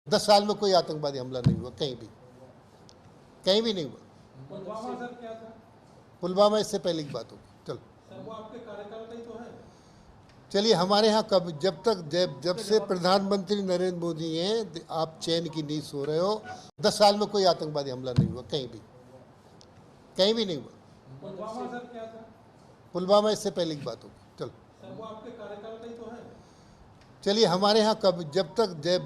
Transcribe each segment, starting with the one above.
10 साल में कोई आतंकवादी हमला नहीं हुआ कहीं भी नहीं हुआ। पुलवामा सर क्या था? पुलवामा इससे पहले की बात होगी। चलो सर वो आपके कार्यकाल का ही तो है। चलिए, हमारे यहाँ कब जब से प्रधानमंत्री नरेंद्र मोदी हैं, आप चैन की नींद सो रहे हो। 10 साल में कोई आतंकवादी हमला नहीं हुआ कहीं भी नहीं हुआ। पुलवामा सर क्या था? पुलवामा इससे पहले की बात होगी। चलो सर वो आपके कार्यकाल का ही तो है। चलिए, हमारे यहाँ कब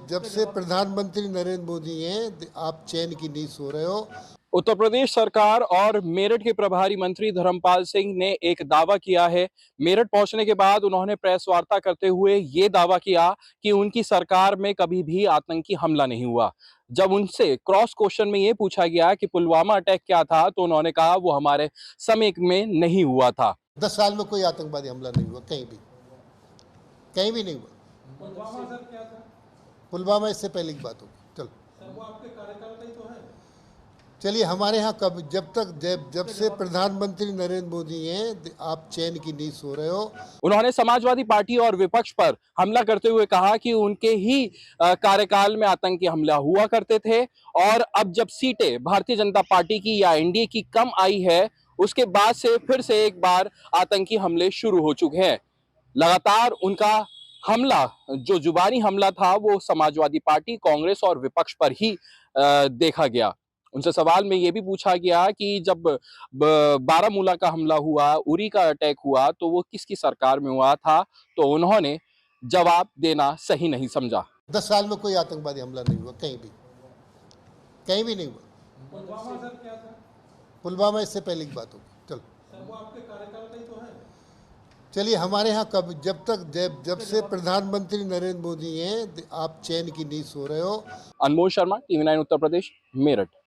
जब से प्रधानमंत्री नरेंद्र मोदी हैं, आप चैन की नींद सो रहे हो। उत्तर प्रदेश सरकार और मेरठ के प्रभारी मंत्री धर्मपाल सिंह ने एक दावा किया है। मेरठ पहुंचने के बाद उन्होंने प्रेस वार्ता करते हुए ये दावा किया कि उनकी सरकार में कभी भी आतंकी हमला नहीं हुआ। जब उनसे क्रॉस क्वेश्चन में ये पूछा गया कि पुलवामा अटैक क्या था, तो उन्होंने कहा वो हमारे समय में नहीं हुआ था। 10 साल में कोई आतंकवादी हमला नहीं हुआ कहीं भी नहीं हुआ। पुलवामा सर क्या था? पुलवामा इससे पहले की बात होगी। चलो सर वो आपके कार्यकाल का ही तो है। चलिए, हमारे यहाँ कब जब से प्रधानमंत्री नरेंद्र मोदी हैं, आप चैन की नींद सो रहे हो। उन्होंने समाजवादी पार्टी और विपक्ष पर हमला करते हुए कहा कि उनके ही कार्यकाल में आतंकी हमला हुआ करते थे, और अब जब सीटें भारतीय जनता पार्टी की या एनडीए की कम आई है, उसके बाद से फिर से एक बार आतंकी हमले शुरू हो चुके हैं। लगातार उनका हमला, जो जुबानी हमला था, वो समाजवादी पार्टी, कांग्रेस और विपक्ष पर ही देखा गया। उनसे सवाल में यह भी पूछा गया कि जब बारामूला का हमला हुआ, उरी का अटैक हुआ, तो वो किसकी सरकार में हुआ था, तो उन्होंने जवाब देना सही नहीं समझा। 10 साल में कोई आतंकवादी हमला नहीं हुआ कहीं भी नहीं हुआ। पुलवामा सर क्या था? पुलवामा इससे पहले की बात होगी। चलो सर वो आपके कार्यकाल का ही तो है। चलिए, हमारे यहाँ कब जब से प्रधानमंत्री नरेंद्र मोदी हैं, आप चैन की नींद सो रहे हो। अनमोल शर्मा, टीवी 9 उत्तर प्रदेश, मेरठ।